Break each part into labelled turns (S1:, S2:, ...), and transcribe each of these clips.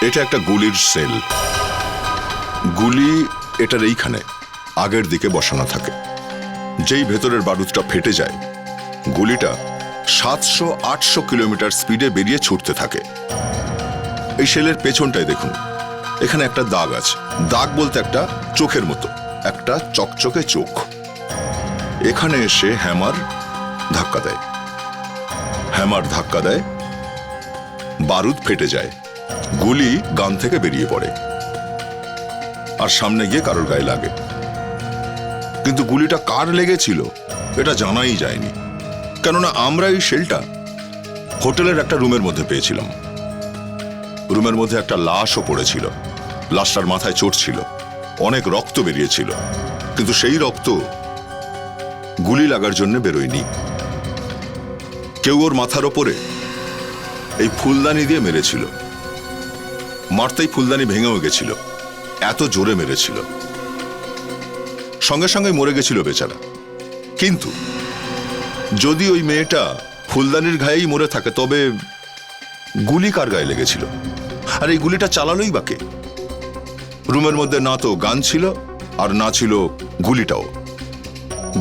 S1: এটা একটা গুলির সেল। গুলি এটার এইখানে আগের দিকে বসানো থাকে। যেই ভেতরের বারুদটা ফেটে যায়, গুলিটা 700-800 কিলোমিটার স্পিডে বেরিয়ে ছুটতে থাকে। এই সেলের পেছনটায় দেখুন, এখানে একটা দাগ আছে। দাগ বলতে একটা চোখের মতো, একটা চকচকে চোখ। এখানে এসে হ্যামার ধাক্কা দেয়। হ্যামার ধাক্কা দেয়, বারুদ ফেটে যায়, গুলি গান থেকে বেরিয়ে পড়ে আর সামনে গিয়ে কারোর গায়ে লাগে। কিন্তু গুলিটা কার লেগেছিল এটা জানাই যায়নি, কেননা আমরা এই শেলটা হোটেলের একটা রুমের মধ্যে পেয়েছিলাম। রুমের মধ্যে একটা লাশও পড়েছিল। লাশটার মাথায় চোট ছিল, অনেক রক্ত বেরিয়েছিল, কিন্তু সেই রক্ত গুলি লাগার জন্য বেরোয়নি। কেউ ওর মাথার ওপরে এই ফুলদানি দিয়ে মেরেছিল। মারতেই ফুলদানি ভেঙেও গেছিল, এত জোরে মেরেছিল। সঙ্গে সঙ্গে মরে গেছিল বেচারা। কিন্তু যদি ওই মেয়েটা ফুলদানির গায়েই মরে থাকে, তবে গুলি কার গায়ে লেগেছিল? আর এই গুলিটা চালালোই বা কে? রুমের মধ্যে না তো গান ছিল, আর না ছিল গুলিটাও।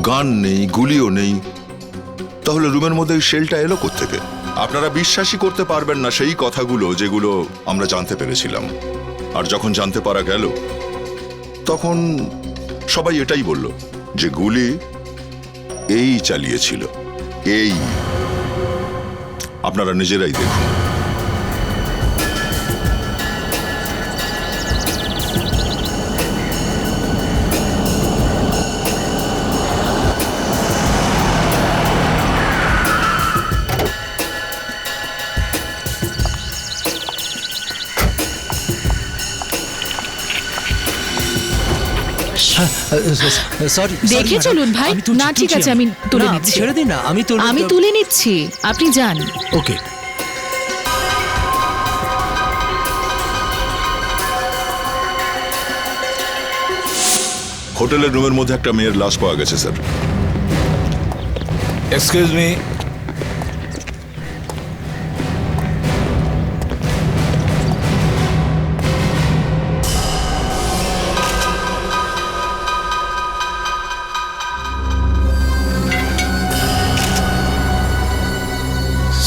S1: গান নেই, গুলিও নেই, তাহলে রুমের মধ্যে এই শেলটা এলো কোত্থেকে? আপনারা বিশ্বাসই করতে পারবেন না সেই কথাগুলো যেগুলো আমরা জানতে পেরেছিলাম। আর যখন জানতে পারা গেল, তখন সবাই এটাই বলল যে গুলি এই চালিয়েছিল। এই আপনারা নিজেরাই দেখুন।
S2: সরি,
S3: দেখে চলুন ভাই। না ঠিক আছে, আমি তুলে নিচ্ছি।
S2: ছেড়ে দিন না,
S3: আমি তুলে নিচ্ছি, আপনি যান।
S2: ওকে।
S1: হোটেলের রুমের মধ্যে একটা মেয়ের লাশ পাওয়া গেছে স্যার।
S4: এক্সকিউজ মি,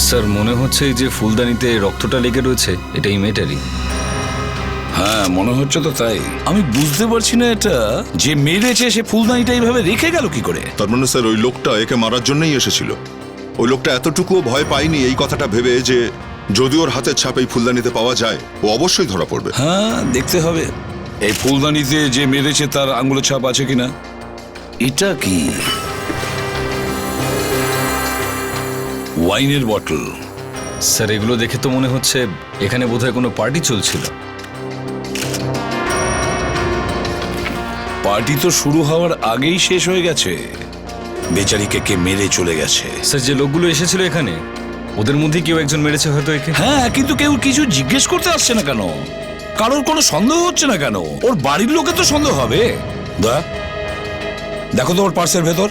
S5: স্যার মনে হচ্ছে এই যে ফুলদানিতে রক্তটা লেগে রয়েছে, এটা এই মেয়েটারই।
S4: হ্যাঁ মনে হচ্ছে তো তাই। আমি বুঝতে পারছি না এটা যে মেরেছে সে ফুলদানিটা এইভাবে রেখে গেল কি করে।
S1: তার মানে স্যার ওই লোকটা একে মারার জন্যই এসেছিল। ওই লোকটা এতটুকুও ভয় পায়নি এই কথাটা ভেবে যে যদি ওর হাতের ছাপ এই ফুলদানিতে পাওয়া যায়, ও অবশ্যই ধরা পড়বে।
S4: হ্যাঁ দেখতে হবে এই ফুলদানিতে যে মেরেছে তার আঙুলের ছাপ আছে কিনা। এটা কি ওয়াইনের বটল?
S5: স্যার এগুলো দেখে তো মনে হচ্ছে এখানে বোধহয় কোনো পার্টি চলছিল।
S4: পার্টি তো শুরু হওয়ার আগেই শেষ হয়ে গেছে। বেচারিকে কে মেরে চলে গেছে।
S5: স্যার যে লোকগুলো এসেছিল এখানে, ওদের মধ্যে কেউ একজন মেরেছে হয়তো একে।
S4: হ্যাঁ কিন্তু কেউ কিছু জিজ্ঞেস করতে আসছে না কেন? কারোর কোনো সন্দেহ হচ্ছে না কেন? ওর বাড়ির লোকে তো সন্দেহ হবে। দেখো তো ওর পার্সের ভেতর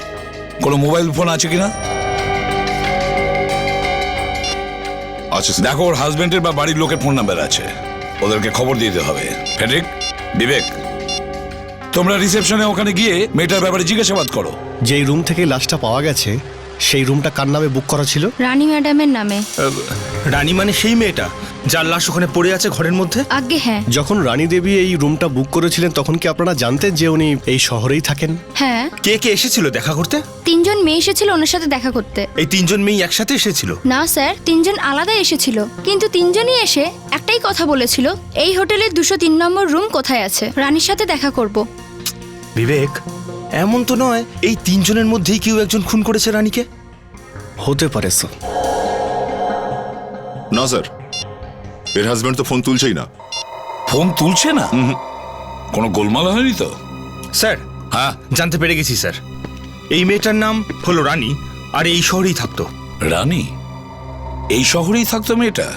S4: কোনো মোবাইল ফোন আছে কিনা।
S1: আচ্ছা
S4: দেখো ওর হাজবেন্ডের বা বাড়ির লোকের ফোন নাম্বার আছে, ওদেরকে খবর দিতে হবে। ফেডরিক, বিবেক, তোমরা রিসেপশনে ওখানে গিয়ে মেয়েটার ব্যাপারে জিজ্ঞাসাবাদ করো।
S6: যেই রুম থেকে লাশটা পাওয়া গেছে সেই রুমটা কার নামে বুক করা ছিল?
S7: রানী ম্যাডামের নামে।
S8: রানী মানে সেই মেয়েটা যার লাশ ওখানে পড়ে আছে ঘরের মধ্যে?
S7: আজ্ঞে হ্যাঁ।
S6: যখন রানী দেবী এই রুমটা বুক করেছিলেন তখন কি আপনারা জানতেন যে উনি এই শহরেই থাকেন?
S7: হ্যাঁ।
S8: কে কে এসেছিল দেখা করতে?
S7: 3 জন মেয়ে এসেছিল ওনার সাথে দেখা করতে।
S8: এই 3 জন মেয়ে একসাথে এসেছিল?
S7: না স্যার, 3 জন আলাদা এসেছিল, কিন্তু 3 জনই এসে একটাই কথা বলেছিল, এই হোটেলের 203 নম্বর রুম কোথায় আছে, রানীর সাথে দেখা করব।
S8: বিবেক, এমন তো নয় এই 3 জনের মধ্যেই কেউ একজন খুন করেছে রানীকে?
S6: হতে পারে স্যার।
S1: না স্যার, এর হাজবেন্ড তো ফোন তুলছেই না।
S4: ফোন তুলছে না? কোনো গোলমাল হয়নি তো?
S8: স্যার
S4: হ্যাঁ
S8: জানতে পেরে গেছি স্যার, এই মেয়েটার নাম হলো রানী, আর এই শহরেই থাকতো।
S4: রানী এই শহরেই থাকতো মেয়েটা,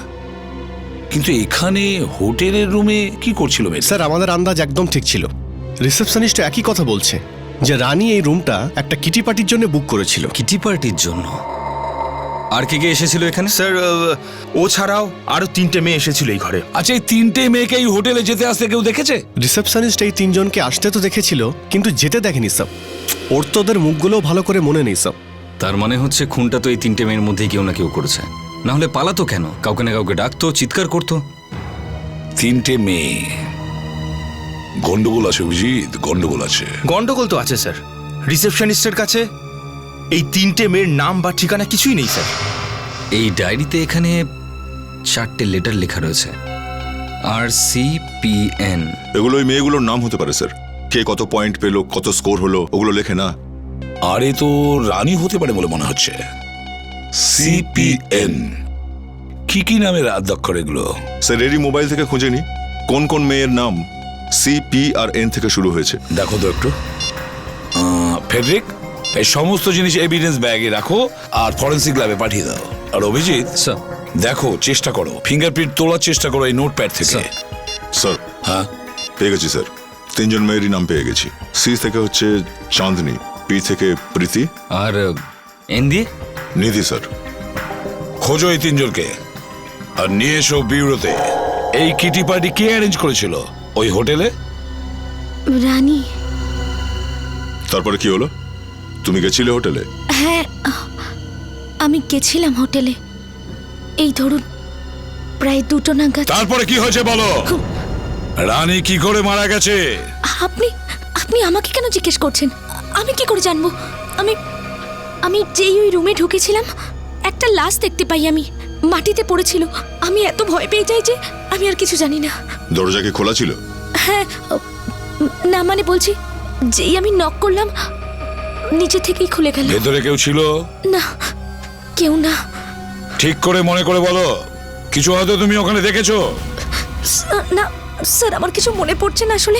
S4: কিন্তু এখানে হোটেলের রুমে কি করছিল মেয়ে?
S6: স্যার আমাদের আন্দাজ একদম ঠিক ছিল। রিসেপশনিস্ট একই কথা বলছে যে রানী এই রুমটা একটা কিটি পার্টির জন্য বুক করেছিল।
S5: কিটি পার্টির জন্য? আর কে কে এসেছিল এখানে?
S8: স্যার ও ছাড়াও আরো 3টে মেয়ে এসেছিল এই ঘরে।
S4: আচ্ছা, এই 3টে মেয়েকে এই হোটেলে যেতে আসতে কেউ দেখেছে?
S6: রিসেপশনিস্ট এই 3জনকে আসতে তো দেখেছিল, কিন্তু যেতে দেখেনি স্যার। ওর তো ওদের মুখগুলো ভালো করে মনে নেই স্যার।
S5: তার মানে হচ্ছে খুনটা তো এই 3টে মেয়ের মধ্যেই কেউ না কেউ করেছে। না হলে পালাতো কেন? কাউকে না কাউকে ডাকতো, চিৎকার করতো।
S4: 3টে মেয়ে, গন্ডগোল আছে অভিজিৎ, গন্ডগোল আছে।
S8: গন্ডগোল তো আছে স্যার। রিসেপশনিস্টের কাছে এই 3টে মেয়ের নাম বা ঠিকানা কিছুই নেই স্যার।
S5: এই ডায়েরিতে এখানে 4টে লেটার লেখা রয়েছে, RCPN।
S1: এগুলো ওই মেয়েগুলোর নাম হতে পারে স্যার। কে কত পয়েন্ট পেলো, কত স্কোর হলো, ওগুলো লেখে না।
S4: আরে তো রানী হতে পারে বলে মনে হচ্ছে। CPN কি কি নামের আদ্যক্ষর এগুলো?
S1: স্যার এরই মোবাইল থেকে খুঁজে নি কোন কোন মেয়ের নাম CP আর N থেকে শুরু হয়েছে।
S4: দেখো তো একটু। ফেডরিক, এই সমস্ত জিনিস এভিডেন্স ব্যাগে রাখো আর ফরেন্সিক ল্যাবে পাঠিয়ে দাও। আর অভিজিৎ,
S5: স্যার।
S4: দেখো, চেষ্টা করো, ফিঙ্গারপ্রিন্ট তোলার চেষ্টা করো এই নোটপ্যাড থেকে।
S5: স্যার।
S1: স্যার
S4: হ্যাঁ,
S1: পেয়ে গেছি স্যার। 3জন মেয়েরই নাম পেয়ে গেছি। C থেকে হচ্ছে চাঁদনি, P থেকে প্রীতি,
S5: আর N দিয়ে?
S1: নিধি স্যার।
S4: খোঁজো এই 3জনকে আর নিয়ে এসো বিউরোতে। এই কিটি পার্টি কে অ্যারেঞ্জ করেছিল ওই হোটেলে?
S7: রানী।
S1: তারপরে কি হলো? তুমি গেছিলে হোটেলে?
S7: হ্যাঁ, আমি গেছিলাম হোটেলে। এই ধরুন প্রায় 2টো নাগাদ।
S4: তারপরে কি হয়েছে বলো। রানী কি করে মারা গেছে?
S7: আপনি আপনি আমাকে কেন জিজ্ঞেস করছেন? আমি কি করে জানবো? আমি যেই ওই রুমে ঢুকেছিলাম, একটা লাশ দেখতে পাই আমি, মাটিতে পড়েছিল। আমি এত ভয় পেয়ে যাই যে আমি আর কিছু জানি না।
S1: দরজা কি খোলা ছিল?
S7: হ্যাঁ, না মানে বলছি, যেই আমি নক করলাম নিচে থেকেই খুলে গেল।
S4: ভেতরে কেউ ছিল?
S7: না, কেউ না।
S4: ঠিক করে মনে করে বলো, কিছু হয়তো তুমি ওখানে দেখেছো।
S7: না স্যার, আমার কিছু মনে পড়ছে না আসলে।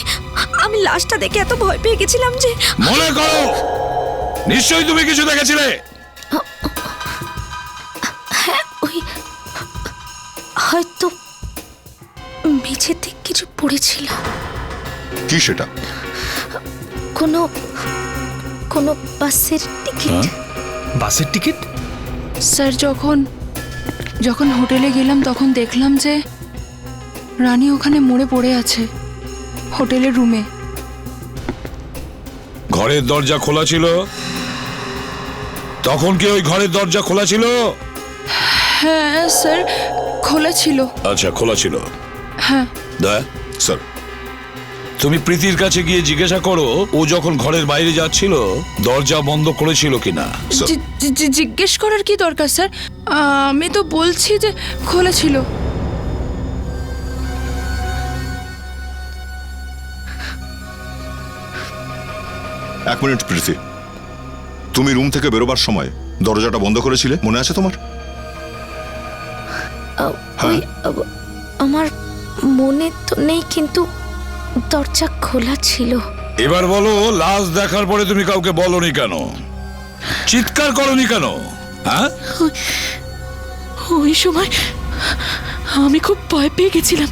S7: আমি লাশটা দেখে এত ভয় পেয়ে গেছিলাম যে।
S4: মনে করো, নিশ্চয়ই তুমি কিছু দেখেছিলে।
S7: হ্যাঁ, ওই হয়তো মেঝেতে কিছু পড়েছিল।
S1: কি সেটা?
S7: কোনো কোনো বাসের টিকিট।
S8: বাসের টিকিট?
S2: স্যার, যখন হোটেলে গেলাম তখন দেখলাম যে রানী ওখানে মরে পড়ে আছে হোটেলের রুমে।
S4: ঘরের দরজা খোলা ছিল? তখন কি ওই ঘরের দরজা খোলা ছিল?
S2: হ্যাঁ স্যার, খোলা ছিল।
S4: আচ্ছা, খোলা ছিল।
S2: হ্যাঁ
S4: দয়া,
S1: স্যার
S4: তুমি প্রীতির কাছে গিয়ে জিজ্ঞাসা করো ও যখন ঘরের বাইরে যাচ্ছিল দরজা বন্ধ করেছিল কিনা।
S2: জিজ্ঞেস করার কি দরকার স্যার? আমি তো বলছি যে খোলা ছিল।
S1: এক মিনিট প্রীতি, তুমি রুম থেকে বেরোবার সময় দরজাটা বন্ধ করেছিলে, মনে আছে তোমার?
S7: ওই আমার মনে তো নেই, কিন্তু দরজা খোলা ছিল।
S4: এবার বলো, লাশ দেখার পরে তুমি কাউকে বলনি কেন? চিৎকার করনি কেন? হ্যাঁ,
S3: ওই সময় আমি খুব ভয় পেয়ে গেছিলাম।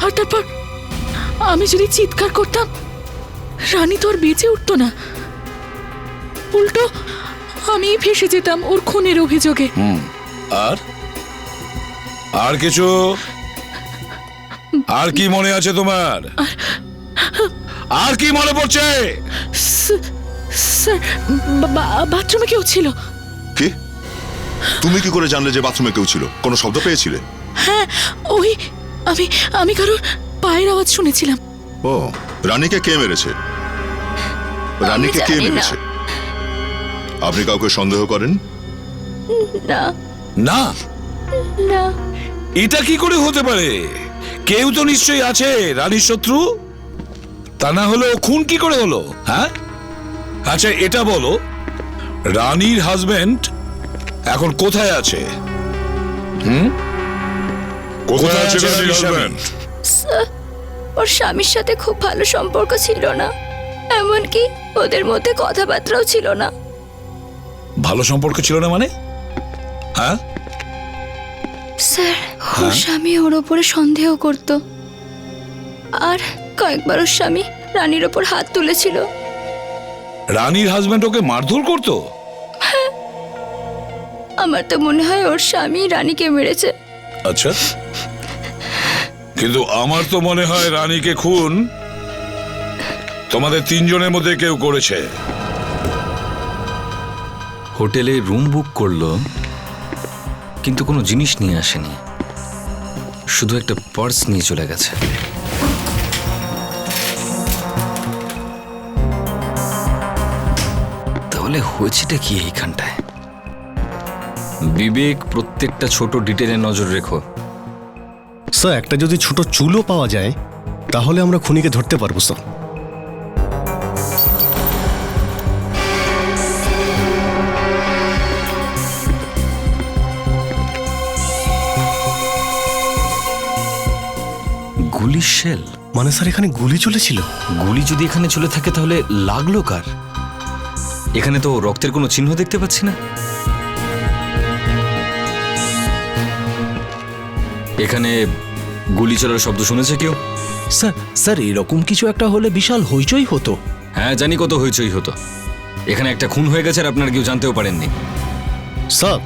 S3: আর তারপর আমি যদি চিৎকার করতাম, রানী তো আর বেঁচে উঠতো না, উল্টো আমি ফেসে যেতাম ওর খুনের অভিযোগে।
S4: আর আর কিছু? আর কি মনে আছে তোমার? আর কি মনে পড়ছে?
S3: স্যার, বাথরুমে কেউ ছিল।
S1: কি? তুমি কি করে জানলে যে বাথরুমে কেউ ছিল? কোনো শব্দ পেয়েছিলে?
S3: হ্যাঁ, ওই আমি কারোর পায়ের আওয়াজ শুনেছিলাম।
S1: ও, রানীকে কে মেরেছে? রানীকে কে
S7: জানি না।
S1: মেরেছে? আপনি কাউকে সন্দেহ করেন?
S7: না
S4: না,
S7: না,
S4: এটা কি করে হতে পারে? কেউ তো নিশ্চয়ই আছে রানীর শত্রু, তা না হলে ও খুন কি করে হলো? হ্যাঁ, আচ্ছা এটা বলো, রানীর হাজবেন্ড এখন কোথায় আছে? কোথায় আছে রানীর হাজবেন্ড?
S7: স্যার, ওর স্বামীর সাথে খুব ভালো সম্পর্ক ছিল না, এমনকি ওদের মধ্যে কথাবার্তাও ছিল না।
S4: ভালো সম্পর্ক ছিল না মানে? হ্যাঁ,
S7: স্যার, ওর স্বামী ওর ওপরে সন্দেহ করত, আর কয়েকবার ওর স্বামী রানীর ওপর হাত তুলেছিল।
S4: রানীর হাজবেন্ড ওকে মারধর করতো?
S2: আমার তো মনে হয় ওর স্বামী রানীকে মেরেছে।
S4: আচ্ছা, কিন্তু আমার তো মনে হয় রানীকে খুন তোমাদের তিনজনের মধ্যে কেউ করেছে।
S5: হোটেলে রুম বুক করলো, কিন্তু কোনো জিনিস নিয়ে আসেনি, শুধু একটা পার্স নিয়ে চলে গেছে। তাহলে হয়েছেটা কি এইখানটায়? বিবেক, প্রত্যেকটা ছোট ডিটেলে নজর রেখো।
S6: স্যার একটা যদি ছোট চুলও পাওয়া যায় তাহলে আমরা খুনিকে ধরতে পারবো স্যার।
S5: গুলি শেল?
S6: মানে স্যার এখানে গুলি চলেছিল?
S5: গুলি যদি এখানে চলে থাকে তাহলে লাগলো কার? এখানে তো রক্তের কোনো চিহ্ন দেখতে পাচ্ছি না। এখানে গুলি চলার শব্দ শুনেছে কেউ?
S9: স্যার এরকম কিছু একটা হলে বিশাল হইচই হতো।
S5: হ্যাঁ জানি, কত হইচই হতো। এখানে একটা খুন হয়ে গেছে আর আপনারা কেউ জানতেও পারেননি।
S6: স্যার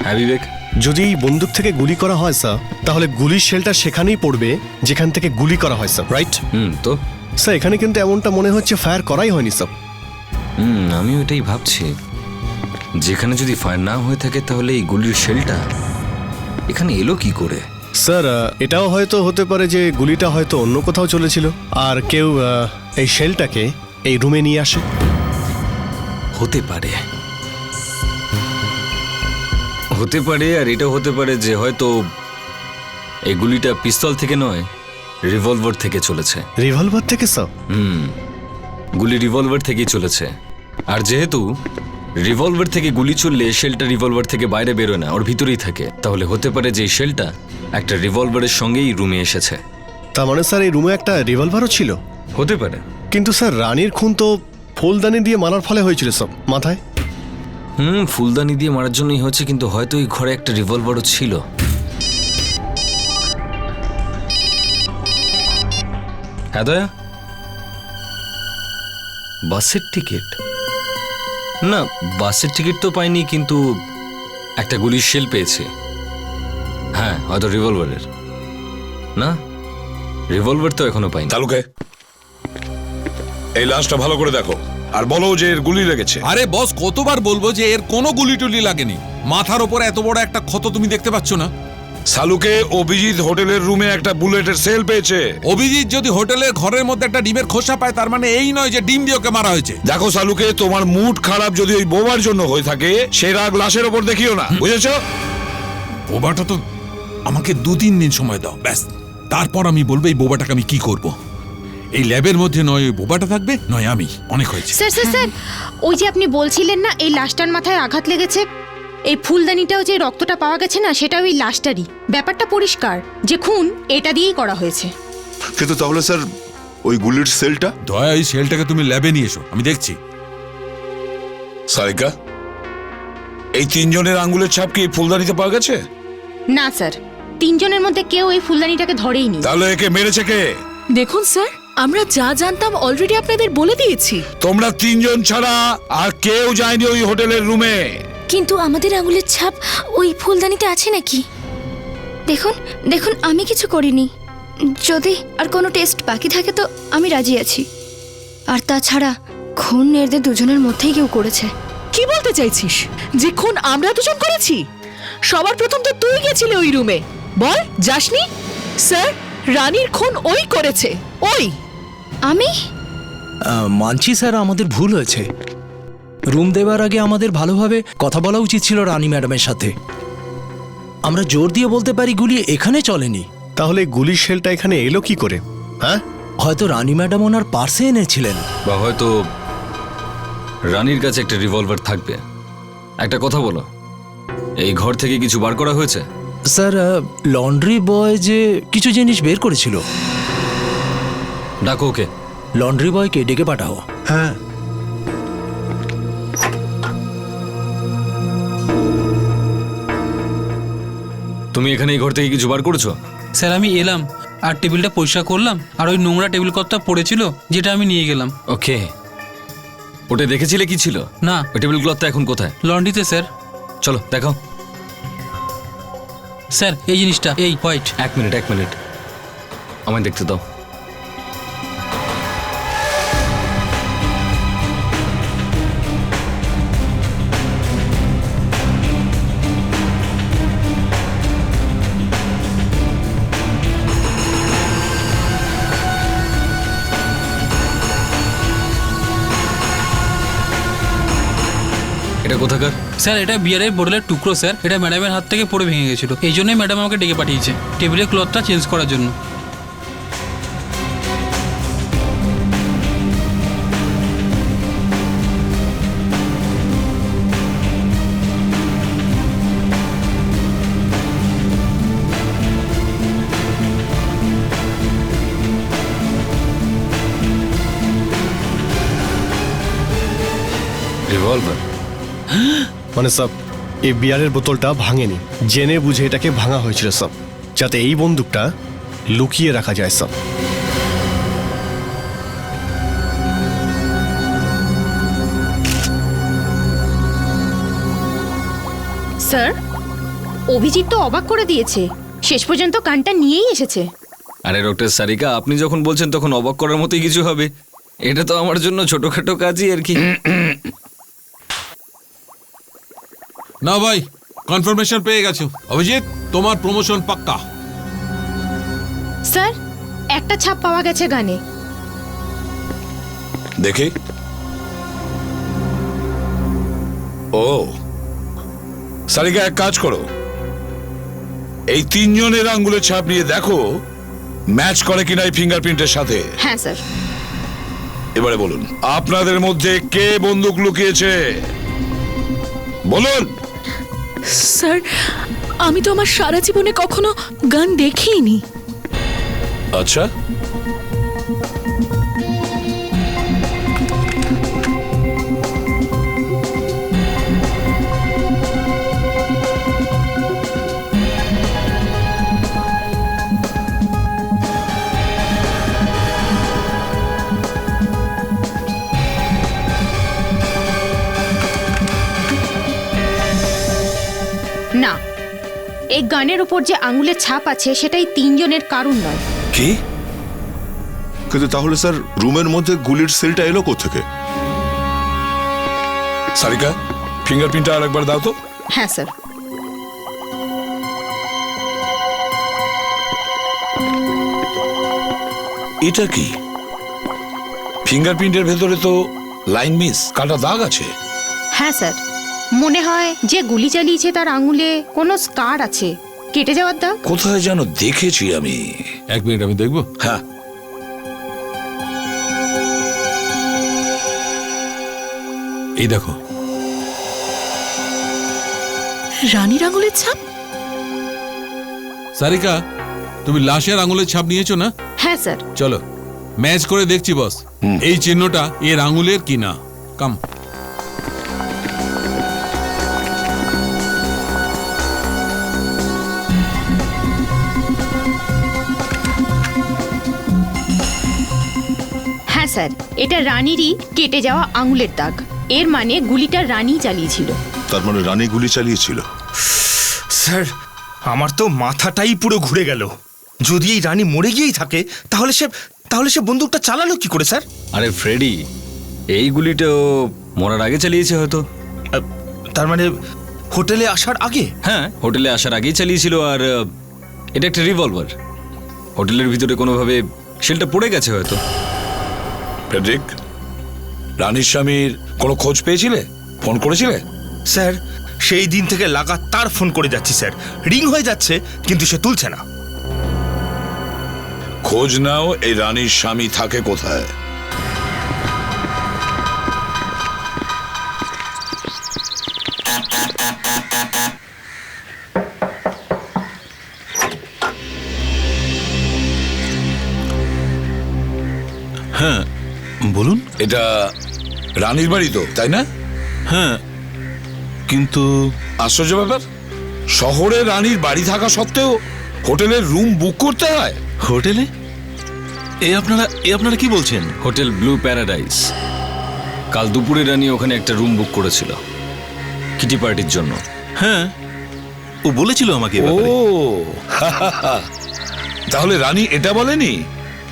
S5: হ্যাঁ বিবেক,
S6: যদি এই বন্দুক থেকে গুলি করা হয় স্যার, তাহলে গুলির শেলটা সেখানেই পড়বে যেখান থেকে গুলি করা হয় স্যার, রাইট?
S5: তো
S6: স্যার এখানে কিন্তু এমনটা মনে হচ্ছে ফায়ার করাই হয়নি স্যার।
S5: আমি ওইটাই ভাবছি, যেখানে যদি ফায়ার না হয়ে থাকে তাহলে এই গুলির শেলটা এখানে এলো কি করে?
S6: স্যার এটাও হয়তো হতে পারে যে গুলিটা হয়তো অন্য কোথাও চলেছিল আর কেউ এই শেলটাকে এই রুমে নিয়ে আসে।
S5: হতে পারে, হতে পারে। আর এটাও হতে পারে যে হয়তো এই গুলিটা পিস্তল থেকে নয়, রিভলভার থেকে চলেছে।
S6: রিভলভার থেকে স্যার?
S5: গুলি রিভলভার থেকেই চলেছে। আর যেহেতু রিভলভার থেকে গুলি চললে শেলটা রিভলভার থেকে বাইরে বেরোয় না, ওর ভিতরেই থাকে, তাহলে হতে পারে যে এই শেলটা একটা রিভলভারের সঙ্গেই রুমে এসেছে।
S6: তার মানে স্যার এই রুমে একটা রিভলভারও ছিল?
S5: হতে পারে।
S6: কিন্তু স্যার রানীর খুন তো ফুলদানি দিয়ে মারার ফলে হয়েছিল সব মাথায়।
S5: ফুলদানি দিয়ে মারার জন্যই হয়েছে, কিন্তু হয়তো এই ঘরে একটা রিভলভারও ছিল। হ্যাঁ দয়া, বাসের টিকিট? না, বাসের টিকিট তো পাইনি, কিন্তু একটা গুলির শেল পেয়েছি। হ্যাঁ, হয়তো রিভলভারের। না, রিভলভার তো এখনো পাইনি।
S4: তালুকে এই লাশটা ভালো করে দেখো আর বলো যে এর গুলি লেগেছে।
S10: আরে বস, কতবার বলবো যে এর কোনো গুলি টুলি লাগেনি। মাথার ওপর এত বড় একটা ক্ষত তুমি দেখতে পাচ্ছ না?
S4: সালুকে অভিজিৎ হোটেলের রুমে একটা বুলেটের সেল পেয়েছে।
S10: অভিজিৎ যদি হোটেলের ঘরের মধ্যে একটা ডিমের খোসা পায়, তার মানে এই নয় যে ডিম দিয়ে ওকে মারা হয়েছে।
S4: দেখো সালুকে, তোমার মুড খারাপ যদি ওই বোবার জন্য হয়ে থাকে, সে রাগ লাশের ওপর দেখিও না, বুঝেছো?
S10: বোবাটা তো আমাকে 2-3 দিন সময় দাও, ব্যাস। তারপর আমি বলবো এই বোবাটাকে আমি কি করব। এই ল্যাবের মধ্যে নয় ওই বোবাটা থাকবে, নয় আমি। অনেক হয়েছে।
S7: স্যার ওই যে আপনি বলছিলেন না এই লাশটার মাথায় আঘাত লেগেছে, এই ফুলদানিটাও যে রক্তটা পাওয়া গেছে না, সেটা ওই লাশটারই। ব্যাপারটা পরিষ্কার যে খুন এটা দিয়েই করা হয়েছে।
S1: কিন্তু তাহলে স্যার ওই গুলির সেলটা?
S10: দয়া, এই সেলটাকে তুমি ল্যাবে নিয়ে এসো, আমি দেখছি।
S4: সারিকা, এই তিনজনের আঙ্গুলের ছাপ কি ফুলদানিতে পাওয়া গেছে?
S7: না স্যার, 3 জনের মধ্যে কেউ এই ফুলদানিটাকে ধরেইনি।
S4: তাহলে একে মেরেছে কে?
S3: দেখুন স্যার, আমরা যা জানতাম অলরেডি আপনাদের বলে দিয়েছি।
S4: তোমরা 3 জন ছাড়া আর কেউ যায়নি ওই হোটেলের রুমে।
S7: কিন্তু আমাদের আঙুলের ছাপ ওই ফুলদানিতে আছে নাকি?
S2: দেখুন আমি কিছু করিনি। যদি আর কোনো টেস্ট বাকি থাকে তো আমি রাজি আছি। আর তাছাড়া খুন এদের দুজনের মধ্যেই কেউ করেছে।
S3: কি বলতে চাইছিস? যে খুন আমরা দুজন করেছি? সবার প্রথম তো তুই গেছিলি ওই রুমে, বল যাসনি? স্যার, রানীর খুন ওই করেছে, ওই।
S2: আমি
S9: মানছি স্যার, আমাদের ভুল হয়েছে। রুম দেওয়ার আগে আমাদের ভালোভাবে কথা বলা উচিত ছিল রানী ম্যাডামের সাথে। আমরা জোর দিয়ে বলতে পারি গুলি এখানে চলেনি।
S6: তাহলে গুলির শেলটা এখানে এলো কি করে? হ্যাঁ,
S9: হয়তো রানী ম্যাডাম ওনার পার্সে এনেছিলেন,
S5: বা হয়তো রানীর কাছে একটা রিভলভার থাকবে। একটা কথা বলো, এই ঘর থেকে কিছু বার করা হয়েছে?
S9: স্যার লন্ড্রি বয় যে কিছু জিনিস বের করেছিল।
S5: ডাকো ওকে।
S9: লন্ড্রি বয়কে ডেকে পাঠাও।
S8: হ্যাঁ,
S5: তুমি এখানে এই ঘর থেকে কিছু বার করেছো?
S11: স্যার আমি এলাম আর টেবিলটা পরিষ্কার করলাম, আর ওই নোংরা টেবিল ক্লথটা পড়েছিল যেটা আমি নিয়ে গেলাম।
S5: ওকে, ওটা দেখেছিলে কি ছিল?
S11: না।
S5: ওই টেবিল ক্লথটা এখন কোথায়?
S11: লন্ড্রিতে স্যার।
S5: চলো দেখাও।
S11: স্যার এই জিনিসটা, এই হোয়াইট।
S5: এক মিনিট আমায় দেখতে দাও। এটা কোথাকার?
S11: স্যার এটা বিয়ারের বোতলের টুকরো স্যার। এটা ম্যাডামের হাত থেকে পড়ে ভেঙে গেছিল, এই জন্যই ম্যাডাম আমাকে ডেকে পাঠিয়েছে টেবিলের ক্লথটা চেঞ্জ করার জন্য।
S5: রিভলভার?
S6: মানে সব এই বিয়ারের বোতলটা ভাঙেনি, জেনে বুঝে এটাকে ভাঙা হয়েছিল সব, যাতে এই বন্দুকটা লুকিয়ে রাখা যায় সব।
S7: স্যার, অভিজিৎ তো অবাক করে দিয়েছে, শেষ পর্যন্ত কানটা নিয়েই এসেছে।
S5: আরে ডক্টর সারিকা, আপনি যখন বলছেন তখন অবাক করার মতোই কিছু হবে। এটা তো আমার জন্য ছোটখাটো কাজই আর কি।
S10: না ভাই, কনফার্মেশন পেয়ে গেছো। অভিজিৎ, তোমার প্রমোশন পাক্কা।
S7: স্যার, একটা ছাপ পাওয়া গেছে গানে।
S4: দেখি। ও সারিকা, এক কাজ করো, এই তিনজনের আঙ্গুলের ছাপ নিয়ে দেখো ম্যাচ করে কিনা এই ফিঙ্গারপ্রিন্টের সাথে।
S7: হ্যাঁ স্যার।
S4: এবারে বলুন, আপনাদের মধ্যে কে বন্দুক লুকিয়েছে? বলুন।
S3: স্যার আমি তো আমার সারা জীবনে কখনো গান দেখিনি।
S4: আচ্ছা,
S7: না, এই গানের উপর যে আঙুলের ছাপ আছে সেটাই তিনজনের কারণ নয়।
S4: কি?
S1: কিন্তু তাহলে স্যার রুমের মধ্যে গুলির সেলটা এলো কোত্থেকে?
S4: সারিকা, ফিঙ্গারপ্রিন্টটা আরেকবার দাও তো।
S7: হ্যাঁ স্যার।
S4: এটা কি? ফিঙ্গারপ্রিন্টের ভেতরে তো লাইন মিস, কাটা দাগ আছে।
S7: হ্যাঁ স্যার, মনে হয় যে গুলি চালিয়েছে তার আঙুলে কোনো স্কার আছে, কেটে যাওয়ার দাগ।
S4: কোথায় যেন দেখেছি আমি।
S10: এক মিনিট, আমি দেখবো।
S4: হ্যাঁ,
S10: এই দেখো।
S3: রানীর আঙুলের ছাপ।
S10: সারিকা, তুমি লাশের আঙুলের ছাপ নিয়েছো না?
S7: হ্যাঁ স্যার।
S10: চলো ম্যাচ করে দেখছি বস, এই চিহ্নটা এর আঙুলের কিনা। কাম।
S7: হ্যাঁ স্যার, এটা রানীরই কেটে যাওয়া আঙুলের দাগ। এর মানে গুলিটা রানী চালিয়েছিল।
S1: তার মানে রানী গুলি চালিয়েছিল।
S8: স্যার, আমার তো মাথাটাই পুরো ঘুরে গেল। যদি এই রানী মরে গিয়েই থাকে তাহলে সে বন্দুকটা চালালো কি করে স্যার?
S5: আরে ফ্রেডি, এই গুলিটাও মরার আগে চালিয়েছে হয়তো।
S8: তার মানে হোটেলে আসার আগে?
S5: হ্যাঁ, হোটেলে আসার আগেই চালিয়েছিল। আর এটা একটা রিভলভার, হোটেলের ভিতরে কোনোভাবে শেলটা পড়ে গেছে হয়তো।
S4: ফ্রেডরিক, রানীর স্বামীর কোনো খোঁজ পেয়েছিলে? ফোন করেছিলে?
S8: স্যার, সেই দিন থেকে লাগাতার ফোন করে যাচ্ছি স্যার, রিং হয়ে যাচ্ছে কিন্তু সে তুলছে না।
S4: খোঁজ নাও এই রানীর স্বামী থাকে কোথায়।
S12: হ্যাঁ বলুন।
S4: এটা রানীর বাড়ি তো, তাই না?
S12: হ্যাঁ, কিন্তু
S4: আশ্চর্য ব্যাপার, শহরে রানীর বাড়ি থাকা সত্ত্বেও হোটেলের রুম বুক করতে হয়।
S12: হোটেলে? এ আপনারা কি বলছেন?
S5: Hotel blue paradise. কাল দুপুরে রানী ওখানে একটা রুম বুক করেছিল কিটি পার্টির জন্য।
S12: হ্যাঁ, ও বলেছিল আমাকে এ
S4: ও
S12: ব্যাপারে।
S4: তাহলে রানী এটা বলেনি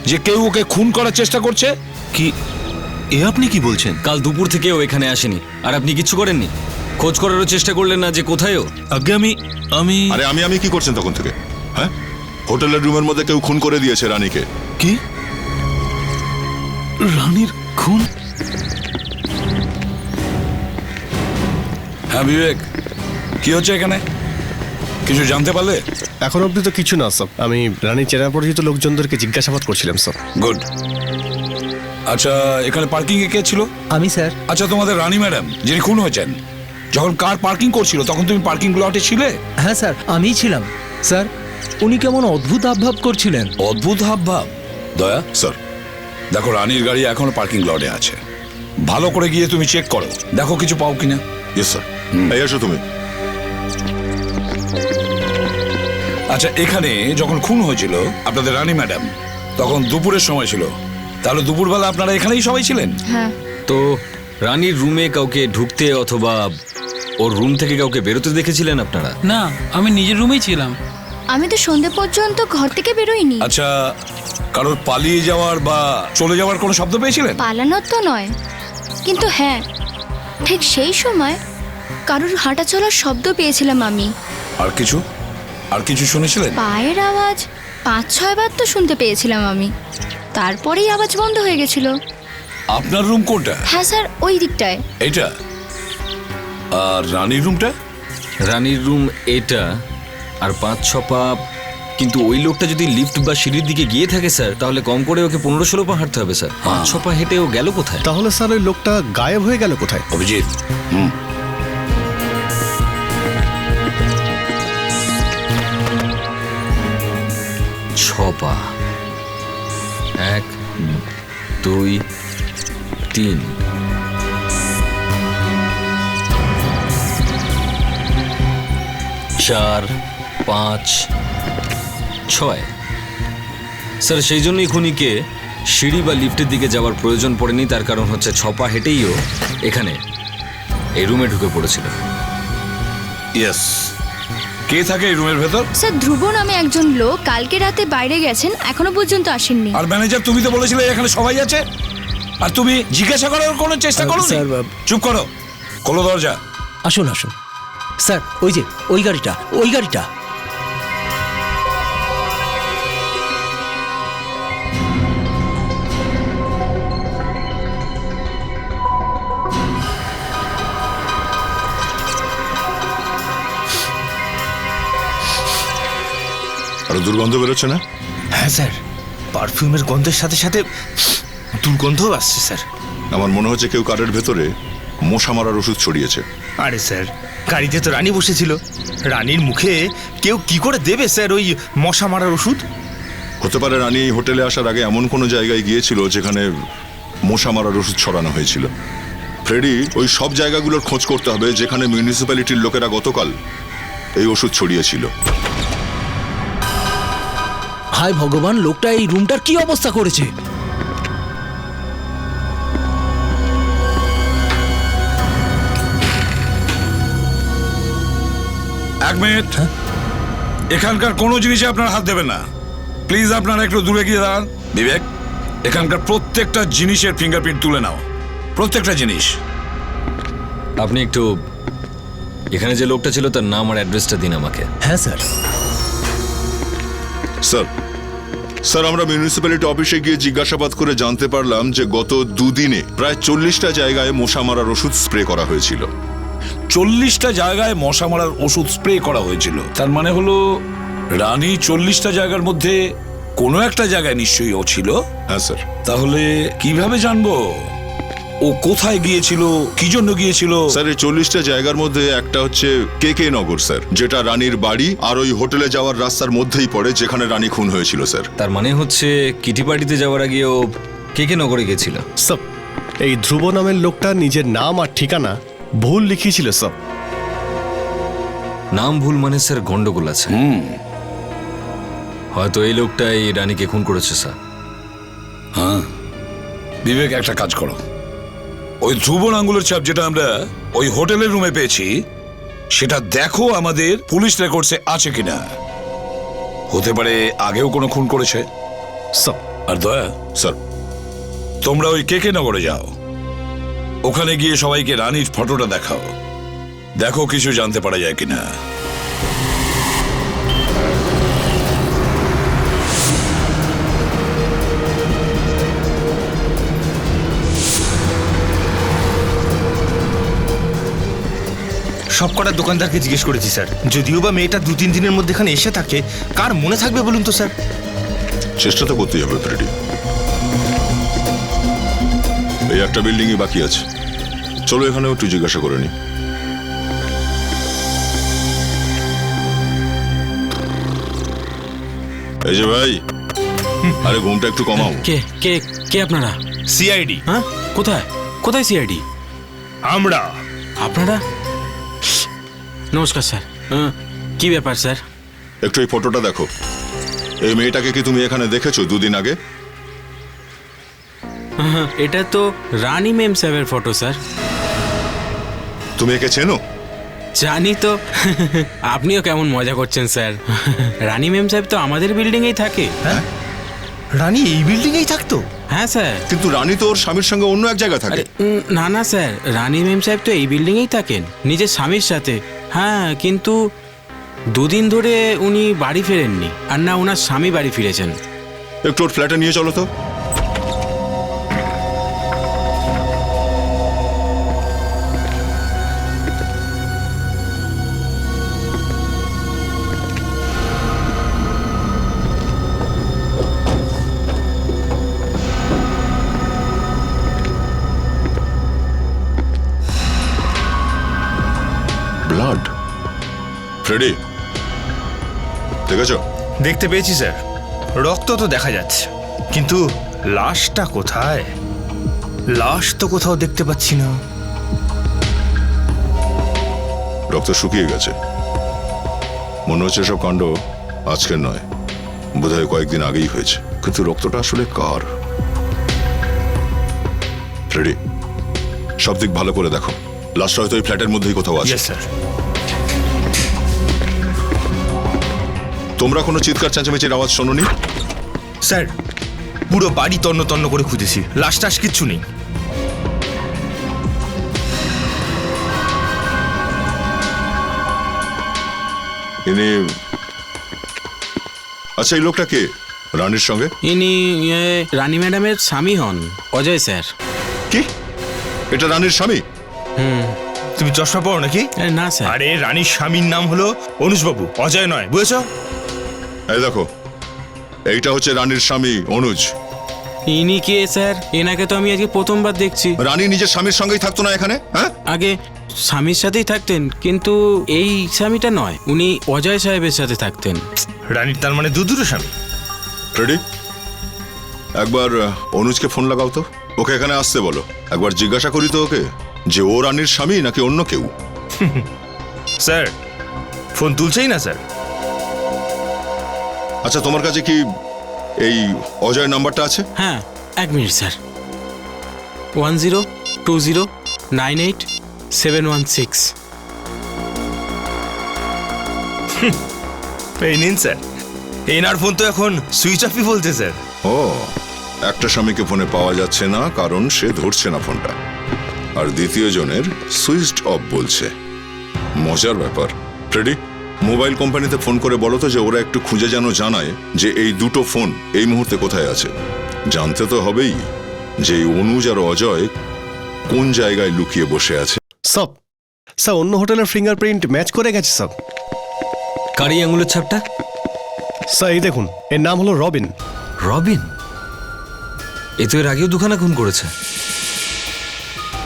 S4: যে কেউ ওকে খুন করার চেষ্টা করছে?
S12: কি এ আপনি কি বলছেন?
S5: কাল দুপুর থেকে ও এখানে আসেনি, আর আপনি কিচ্ছু করেননি? খোঁজ করারও চেষ্টা করলেন না যে কোথায় ও?
S12: আগে আমি
S1: আরে আমি কি করছেন তখন থেকে? হ্যাঁ, হোটেলের রুমের মধ্যে কেউ খুন করে দিয়েছে রানীকে।
S12: কি রানীর খুন?
S4: হ্যাঁ বিবেক, কি হচ্ছে এখানে? কিছু জানতে পারলে?
S6: এখন অবধি তো কিছু না স্যার। আমি রানী চেনা পরিচিত লোকজনদেরকে জিজ্ঞাসাবাদ করছিলাম স্যার।
S4: গুড। আচ্ছা, এখানে পার্কিং এ কে ছিল?
S9: আমি স্যার।
S4: আচ্ছা, তোমাদের রানী ম্যাডাম যিনি খুন হয়েছেন, যখন কার পার্কিং করছিল তখন তুমি পার্কিং লটে ছিলে?
S9: হ্যাঁ স্যার, আমিই ছিলাম। স্যার, উনি কেমন অদ্ভুত হাবভাব করছিলেন।
S4: অদ্ভুত হাবভাব? দয়া,
S1: স্যার,
S4: দেখো রানীর গাড়ি এখনো পার্কিং লটে আছে, ভালো করে গিয়ে তুমি চেক করো, দেখো কিছু পাও কিনা।
S1: Yes sir. এই এসো তুমি।
S4: আচ্ছা, এখানে যখন খুন হয়েছিল আপনাদের রানী ম্যাডাম তখন দুপুরের সময় ছিল, তাহলে দুপুরবেলা আপনারা এখানেই সবাই ছিলেন?
S2: হ্যাঁ।
S5: তো রানীর রুমে কাউকে ঢুকতে অথবা ওর রুম থেকে কাউকে বেরোতে দেখেছিলেন আপনারা?
S11: না, আমি নিজের রুমেই ছিলাম।
S2: আমি তো সন্ধে পর্যন্ত ঘর থেকে বেরোইনি।
S4: আচ্ছা, কারোর পালিয়ে যাওয়ার বা চলে যাওয়ার কোনো শব্দ পেয়েছিলেন?
S2: পালানোর তো নয়, কিন্তু হ্যাঁ, ঠিক সেই সময় কারোর হাঁটা চলার শব্দ পেয়েছিলাম আমি।
S4: আর কিছু শুনেছিলেন?
S2: পায়ের আওয়াজ 5-6 বার তো শুনতে পেয়েছিলাম আমি, তারপরেই আওয়াজ বন্ধ হয়ে গেছিল।
S4: আপনার রুম কোনটা?
S2: হ্যাঁ স্যার, ওই দিকটায়।
S4: এইটা? আর রানীর রুমটা?
S5: রানীর রুম এটা, আর 5-6 পা। কিন্তু ওই লোকটা যদি লিফট বা সিঁড়ির দিকে গিয়ে থাকে স্যার, তাহলে কম করে ওকে 15-16 পা হাঁটতে হবে স্যার। 5-6 পা হেঁটে ও গেল কোথায়?
S6: তাহলে স্যার ওই লোকটা গায়েব হয়ে গেল কোথায়?
S4: অভিজিৎ,
S5: 6 পা। 1, 2, 3। চার, 5, 6। স্যার, সেই জন্যই খুনিকে সিঁড়ি বা লিফটের দিকে যাওয়ার প্রয়োজন পড়েনি। তার কারণ হচ্ছে 6 পা হেঁটেইও এখানে এই রুমে ঢুকে পড়েছিল।
S4: ইয়েস। কে থাকে এই রুমের ভেতর?
S2: স্যার, ধ্রুব নামে একজন লোক কালকে রাতে বাইরে গেছেন, এখনো পর্যন্ত আসেননি।
S4: আর ম্যানেজার, তুমি তো বলেছিলে এখানে সবাই আছে, আর তুমি জিজ্ঞাসা করার কোনো চেষ্টা করো?
S9: স্যার,
S4: চুপ করো, খোলো দরজা।
S9: আসুন আসুন স্যার, ওই যে ওই গাড়িটা।
S1: আরো দুর্গন্ধ বেরোচ্ছে না?
S8: হ্যাঁ স্যার, পারফিউমের গন্ধের সাথে সাথে দুর্গন্ধও আসছে স্যার।
S1: আমার মনে হচ্ছে কেউ কারের ভেতরে মশা মারার ওষুধ ছড়িয়েছে।
S8: আরে স্যার, গাড়িতে তো রানী বসেছিল, রানীর মুখে কেউ কি করে দেবে স্যার ওই মশা মারার ওষুধ?
S1: হতে পারে রানী এই হোটেলে আসার আগে এমন কোনো জায়গায় গিয়েছিল যেখানে মশা মারার ওষুধ ছড়ানো হয়েছিল। ফ্রেডি, ওই সব জায়গাগুলোর খোঁজ করতে হবে যেখানে মিউনিসিপ্যালিটির লোকেরা গতকাল এই ওষুধ ছড়িয়েছিল।
S9: হায় ভগবান, লোকটা এই রুমটার কি অবস্থা করেছে!
S4: এক মিনিট, এখানকার কোনো জিনিসে আপনার হাত দেবেন না প্লিজ। আপনারা একটু দূরে গিয়ে দাঁড়ান। বিবেক, এখানকার প্রত্যেকটা জিনিসের ফিঙ্গারপ্রিন্ট তুলে নাও, প্রত্যেকটা জিনিস।
S5: আপনি একটু এখানে যে লোকটা ছিল তার নাম আর অ্যাড্রেসটা দিন আমাকে।
S9: হ্যাঁ স্যার।
S1: স্যার, আমরা মিউনিসিপ্যালিটি অফিসে গিয়ে জিজ্ঞাসাবাদ করে জানতে পারলাম যে গত 2 দিনে প্রায় 40টা জায়গায় মশা মারার ওষুধ স্প্রে করা হয়েছিল।
S4: 40টা জায়গায় মশা মারার ওষুধ স্প্রে করা হয়েছিল? তার মানে হলো রানী 40টা জায়গার মধ্যে কোনো একটা জায়গায় নিশ্চয়ই ও ছিল।
S1: হ্যাঁ স্যার।
S4: তাহলে কিভাবে জানবো ও কোথায় গিয়েছিল, কি জন্য গিয়েছিল?
S1: স্যার, এই 40টা জায়গার মধ্যে একটা হচ্ছে কে নগর স্যার, যেটা রানীর বাড়ি আর ওই হোটেলে যাওয়ার রাস্তার মধ্যেই পড়ে যেখানে রানী খুন হয়েছিল স্যার।
S5: তার মানে হচ্ছে কিটি পার্টিতে যাওয়ার আগে ও কে নগরে গেছিল।
S6: স্যার, এই ধ্রুব নামের লোকটা নিজের নাম আর ঠিকানা ভুল লিখিয়েছিল স্যার।
S5: নাম ভুল মানে স্যার গন্ডগোল আছে। হয়তো এই লোকটাই রানীকে খুন করেছে স্যার।
S4: হ্যাঁ, বিবেক একটা কাজ করো, ওই ধ্রুবন আঙ্গুলের ছাপ যেটা আমরা ওই হোটেলের রুমে পেয়েছি সেটা দেখো আমাদের পুলিশ রেকর্ডসে আছে কিনা। হতে পারে আগেও কোনো খুন করেছে।
S6: স্যার।
S4: আর দয়া
S1: স্যার,
S4: তোমরা ওই কেকে নগরে যাও, ওখানে গিয়ে সবাইকে রানীর ফটোটা দেখাও, দেখো কিছু জানতে পারা যায় কিনা।
S8: সব কটা দোকানদারকে জিজ্ঞেস করেছি স্যার, যদিও বা মেয়েটা 2-3 দিনের মধ্যে এখানে এসে থাকে, কার মনে থাকবে বলুন তো স্যার?
S1: চেষ্টা তো করতেই হবে ফ্রেডি। এই একটা বিল্ডিংই বাকি আছে, চলো এখানেও একটু জিজ্ঞাসা করে নি। এই যে ভাই, আরে ঘুমটা একটু কমাও।
S11: কে কে কে আপনারা?
S8: সিআইডি।
S11: হ্যাঁ, কোথায় কোথায় সিআইডি?
S8: আমরা।
S11: আপনারা? নমস্কার স্যার। কি ব্যাপার স্যার?
S1: একটু এই ফটোটা দেখো। এই মেয়েটাকে কি তুমি এখানে দেখেছো 2 দিন আগে?
S11: এটা তো রানী ম্যাম সাহেবের ফটো স্যার।
S1: তুমি একে চেনো?
S11: জানি তো। আপনিও কেমন মজা করছেন স্যার। রানী ম্যাম সাহেব তো আমাদের বিল্ডিংয়েই থাকে।
S8: হ্যাঁ, রানী এই বিল্ডিংয়েই থাকতো?
S11: হ্যাঁ স্যার।
S1: কিন্তু রানী তো ওর স্বামীর সঙ্গে অন্য এক জায়গায় থাকে।
S11: আরে না না স্যার, রানী ম্যাম সাহেব তো এই বিল্ডিংয়েই থাকেন নিজের স্বামীর সাথে। হ্যাঁ, কিন্তু 2 দিন ধরে উনি বাড়ি ফেরেননি, আর না ওনার স্বামী বাড়ি ফিরেছেন।
S1: একটু ওর ফ্ল্যাটে নিয়ে চলো তো। ব্লাড। ফ্রেডি, দেখেছো?
S8: দেখতে পেয়েছি স্যার, রক্ত তো দেখা যাচ্ছে, কিন্তু লাশটা কোথায়? লাশ তো কোথাও দেখতে পাচ্ছি না।
S1: রক্ত শুকিয়ে গেছে, মনে হচ্ছে সব কাণ্ড আজকের নয়, বোধহয় কয়েকদিন আগেই হয়েছে। কিন্তু রক্তটা আসলে কার? ফ্রেডি, সব দিক ভালো করে দেখো, লাশটা হয়তো এই ফ্ল্যাটের মধ্যেই কোথাও আছে।
S8: স্যার।
S1: তোমরা কোনো চিৎকার চেঁচামেচির আওয়াজ শোনোনি?
S8: স্যার, পুরো বাড়ি তন্ন তন্ন করে খুঁজেছি, লাশ টাশ কিচ্ছু নেই।
S1: ইনি, আচ্ছা এই লোকটা কে রানীর সঙ্গে?
S11: ইনি রানী ম্যাডামের স্বামী হন, অজয় স্যার।
S1: কি এটা রানীর স্বামী?
S8: তুমি চশমা পড়ো নাকি?
S11: না স্যার।
S8: আরে রানীর স্বামীর নাম হলো অনুজবাবু, অজয় নয়, বুঝেছো?
S1: এই দেখো, এইটা হচ্ছে রানীর স্বামী অনুজ।
S11: ইনি কে স্যার? এনাকে তো আমি আজকে প্রথমবার দেখছি।
S1: রানী নিজের স্বামীর সঙ্গেই থাকতো না এখানে? হ্যাঁ,
S11: আগে স্বামীর সাথেই থাকতেন, কিন্তু এই স্বামীটা নয়, উনি অজয় সাহেবের সাথে থাকতেন।
S8: রানীর তার মানে দুটো স্বামী?
S1: ফ্রেডি, একবার অনুজকে ফোন লাগাও তো, ওকে এখানে আসতে বলো। একবার জিজ্ঞাসা করি তো ওকে যে ও রানীর স্বামী নাকি অন্য কেউ।
S8: স্যার, ফোন তুলছেই না স্যার।
S1: আচ্ছা, তোমার কাছে কি এই অজয় নাম্বারটা আছে?
S11: হ্যাঁ, 1 মিনিট স্যার। 1020987716।
S8: এই নিন স্যার, এনার ফোন তো এখন সুইচ অফই বলছে স্যার।
S1: ও, একটা স্বামীকে ফোনে পাওয়া যাচ্ছে না কারণ সে ধরছে না ফোনটা, আর দ্বিতীয় জনের সুইচড অফ বলছে। মজার ব্যাপার। ফ্রেডি, মোবাইল কোম্পানিতে ফোন করে বলো তো যে ওরা একটু খুঁজে যেন জানায় যে এই দুটো ফোন এই মুহূর্তে কোথায় আছে। জানতে তো হবেই যে এই অনুজ আর অজয় কোন জায়গায় লুকিয়ে বসে আছে।
S6: সব স্যার, অন্য হোটেলের ফিঙ্গারপ্রিন্ট ম্যাচ করে গেছে সব।
S5: কারি আঙুলের ছাপটা?
S6: স্যার এই দেখুন, এর নাম হলো রবিন।
S5: রবিন? এ তো এর আগেও 2 খানা খুন করেছে,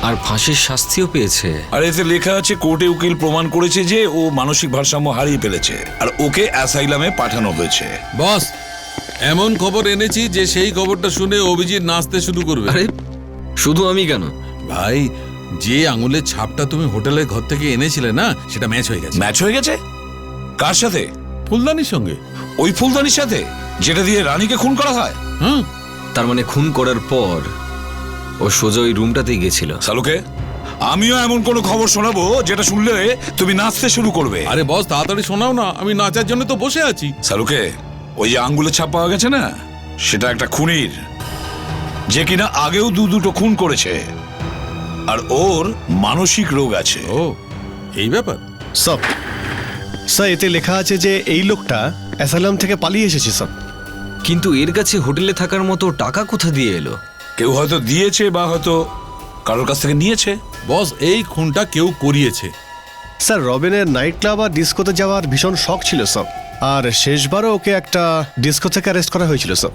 S5: আর ফাঁসির শাস্তিও পেয়েছে।
S4: আর এতে লেখা আছে কোর্টে উকিল প্রমাণ করেছে যে ও মানসিক ভারসাম্য হারিয়ে ফেলেছে, আর ওকে অ্যাসাইলামে পাঠানো হয়েছে।
S10: বস, এমন খবর এনেছি যে সেই খবরটা শুনে অভিজিৎ নাচতে শুরু করবে।
S5: আরে শুধু আমি কেন
S10: ভাই, যে আঙুলের ছাপটা তুমি হোটেলের ঘর থেকে এনেছিলে না, সেটা ম্যাচ হয়ে গেছে।
S4: ম্যাচ হয়ে গেছে? কার সাথে?
S10: ফুলদানির সঙ্গে।
S4: ওই ফুলদানির সাথে যেটা দিয়ে রানীকে খুন করা হয়?
S10: হুম।
S5: তার মানে খুন করার পর ও সোজা ওই রুমটাতেই গেছিল।
S4: সালুকে, আমিও এমন কোনো খবর শোনাবো যেটা শুনলে তুমি নাচতে শুরু করবে।
S10: আরে বস তাড়াতাড়ি শোনাও না, আমি নাচার জন্য তো বসে আছি।
S4: সালুকে, ওই যে আঙ্গুলের ছাপ পাওয়া গেছে না, সেটা একটা খুনির, যে কিনা আগেও দুটো খুন করেছে, আর ওর মানসিক রোগ আছে।
S10: ও এই ব্যাপার।
S6: সব স্যার, এতে লেখা আছে যে এই লোকটা অ্যাসাইলাম থেকে পালিয়ে এসেছে স্যার।
S5: কিন্তু এর কাছে হোটেলে থাকার মতো টাকা কোথা দিয়ে এলো?
S4: কেউ হয়তো দিয়েছে বা হয়তো কারোর কাছ থেকে নিয়েছে।
S10: বস এই খুনটা কেউ করিয়েছে।
S6: স্যার, রবিনের নাইট ক্লাব আর ডিস্কোতে যাওয়ার ভীষণ শখ ছিল স্যার, আর শেষবারও ওকে একটা ডিস্কো থেকে অ্যারেস্ট করা হয়েছিল স্যার।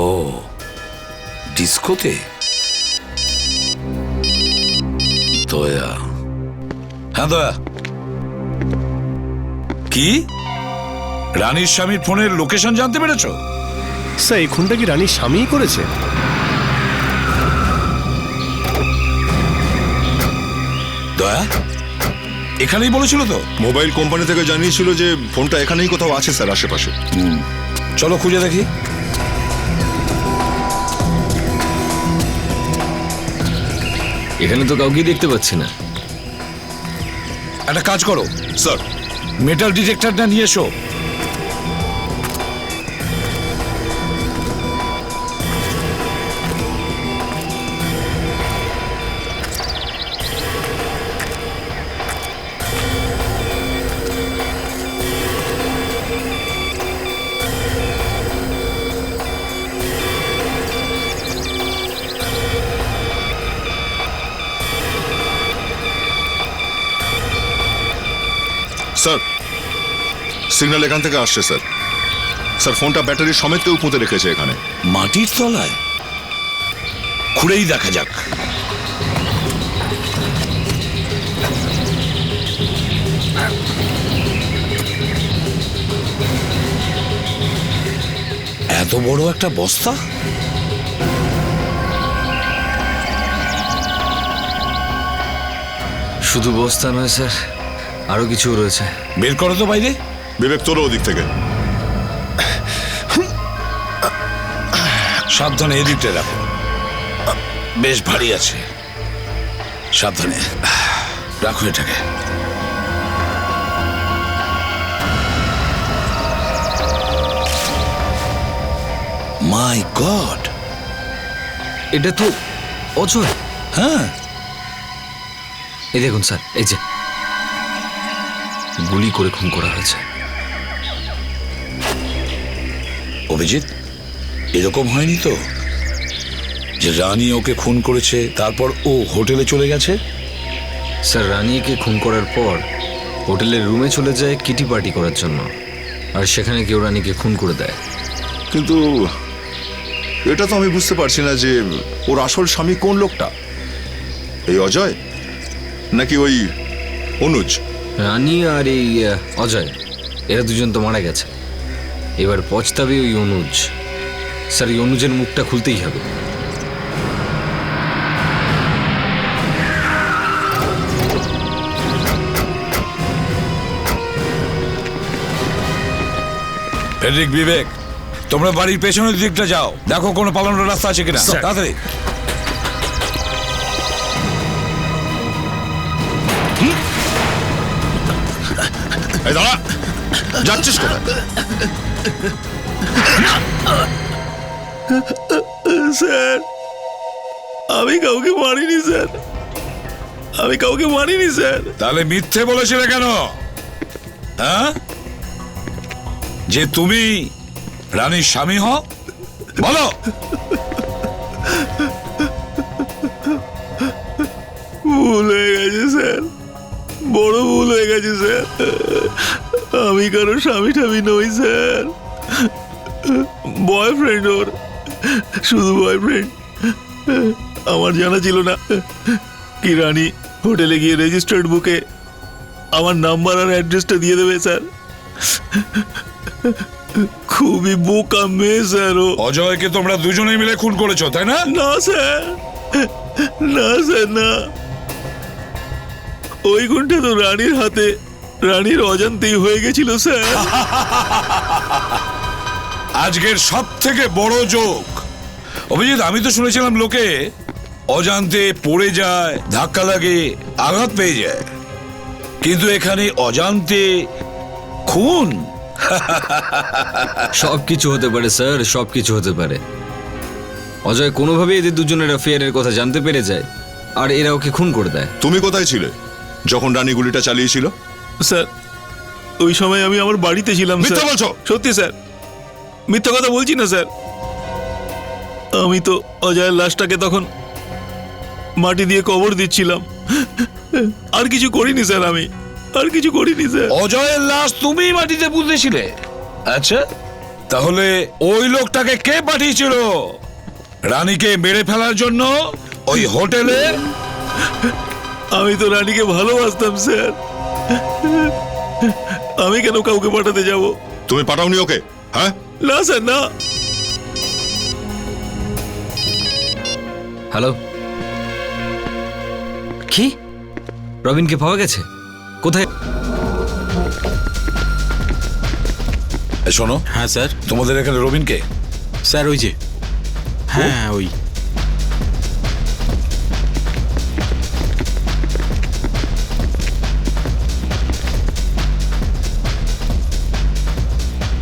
S4: ও, ডিস্কোতে? দয়া, হ্যাঁ দয়া। কি রানীর স্বামীর ফোনের লোকেশন জানতে পেরেছো?
S6: স্যার, এই খুনটা কি রানীর স্বামীই করেছে?
S4: দয়া এখানেই বলেছিল তো?
S1: মোবাইল কোম্পানি থেকে জানিয়েছিল যে ফোনটা এখানেই কোথাও আছে স্যার, আশেপাশে।
S4: চলো খুঁজে দেখি।
S5: এখানে তো কাউকেই দেখতে পাচ্ছি না।
S4: একটা কাজ করো
S1: স্যার,
S4: মেটাল ডিটেক্টরটা নিয়ে এসো।
S1: স্যার, সিগন্যাল এখান থেকে আসছে স্যার। স্যার, ফোনটা ব্যাটারি সমেত কেউ পুঁতে রেখেছে এখানে।
S4: মাটির তলায়? খুঁড়েই দেখা যাক। এত বড় একটা বস্তা?
S5: শুধু বস্তা নয় স্যার, আরো কিছু রয়েছে।
S4: বের করো তো বাইরে।
S1: বিবেক, তোরও ওদিক থেকে।
S4: সাবধানে এদিকটা রাখো, বেশ ভারী আছে। সাবধানে রাখো এটাকে। মাই গড,
S5: এটা তো অজয়।
S4: হ্যাঁ,
S5: এই দেখুন স্যার, এই যে গুলি করে খুন করা হয়েছে।
S4: অভিজিৎ, এরকম হয়নি তো যে রানী ওকে খুন করেছে তারপর ও হোটেলে চলে গেছে?
S5: স্যার, রানীকে খুন করার পর হোটেলের রুমে চলে যায় কিটি পার্টি করার জন্য, আর সেখানে কেউ রানীকে খুন করে দেয়।
S1: কিন্তু এটা তো আমি বুঝতে পারছি না যে ওর আসল স্বামী কোন লোকটা, এই অজয় নাকি ওই অনুজ?
S5: রানী আর এই অজয়, এরা দুজন তো মারা গেছে। এবার পছতাবে ওই অনুজ। স্যার, এই অনুজের মুখটা খুলতেই হবে।
S4: ফেডরিক, বিবেক, তোমরা বাড়ির পেছনের দিকটা যাও, দেখো কোনো পালানোর রাস্তা আছে কিনা। তাড়াতাড়ি।
S1: এই দাঁড়া, যাচ্ছিস কোথায়?
S12: স্যার, আমি কাউকে মারিনি স্যার, আমি কাউকে মারিনি স্যার।
S4: তাহলে মিথ্যে বলেছিলে কেন? হ্যাঁ, যে তুমি রানীর স্বামী হও, বলো।
S12: ভুল হয়ে গেছে স্যার, বড় ভুল হয়ে গেছে স্যার। আমি কারো স্বামী টামি নই স্যার, বয়ফ্রেন্ড ওর, শুধু বয়ফ্রেন্ড। আমার জানা ছিল না কি রানী হোটেলে গিয়ে রেজিস্টার্ড বুকে আমার নাম্বার আর অ্যাড্রেসটা দিয়ে দেবে স্যার। খুবই বোকা মেয়ে স্যার ও।
S4: অজয়কে তোমরা দুজনেই মিলে খুন করেছো, তাই না?
S12: না স্যার, না স্যার, না। ওই খুনটা তো রানীর হাতে, রানীর অজান্তেই হয়ে গেছিল স্যার।
S4: আজকের সব থেকে বড় জোক। অভিজিৎ, আমি তো শুনেছিলাম লোকে অজান্তে পড়ে যায়, ধাক্কা লাগে, আঘাত পেয়ে যায়, কিন্তু এখানে অজান্তে খুন।
S5: সবকিছু হতে পারে স্যার, সবকিছু হতে পারে। অজয় কোনোভাবে এদের দুজনের অ্যাফেয়ারের কথা জানতে পেরে যায় আর এরা ওকে খুন করে দেয়।
S1: তুমি কোথায় ছিলে যখন রানী গুলিটা চালিয়েছিল?
S12: স্যার ওই সময় আমি আমার বাড়িতে ছিলাম।
S1: মিথ্যা
S12: স্যার।
S1: বলছো?
S12: সত্যি স্যার, মিথ্যা কথা বলছি না স্যার। আমি তো অজয়ের লাশটাকে তখন মাটি দিয়ে কবর দিচ্ছিলাম, আর কিছু করিনি স্যার। আমি আর কিছু করিনি স্যার।
S4: অজয়ের লাশ তুমি মাটিতে পুঁতেছিলে? আচ্ছা, তাহলে ওই লোকটাকে কে পাঠিয়েছিল রানীকে মেরে ফেলার জন্য ওই হোটেলে?
S12: আমি তো রানীকে ভালোবাসতাম স্যার, আমি কেন কাউকে পাঠাতে যাব?
S1: তুমি পাঠাওনি ওকে? হ্যাঁ,
S12: না স্যার, না।
S5: হ্যালো, কি রবিনকে পাওয়া গেছে? কোথায়?
S4: শোনো।
S11: হ্যাঁ স্যার।
S4: তোমাদের এখানে রবিনকে?
S11: স্যার ওই যে, হ্যাঁ ওই।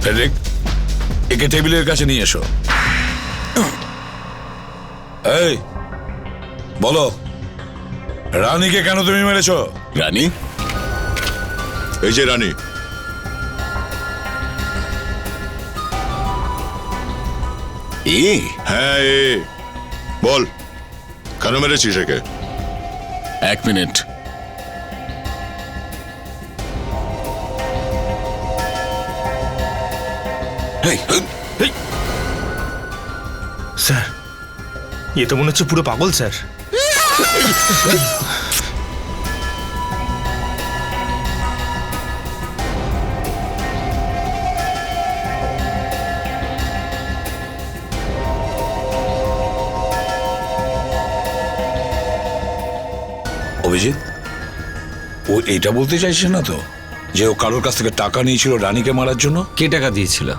S4: ফেডরিক, একে টেবিলের কাছে নিয়ে এসো। এই বলো, রানীকে কেন তুমি মেরেছো?
S1: রানী? এই যে রানী। হ্যাঁ, বল কেন মেরেছিস একে?
S13: 1 মিনিট।
S8: স্যার এ তো মনে হচ্ছে পুরো পাগল স্যার।
S4: অভিজিৎ, ও এটা বলতে চাইছে না তো যে ও কারোর কাছ থেকে টাকা নিয়েছিল রানীকে মারার জন্য?
S5: কে টাকা দিয়েছিল?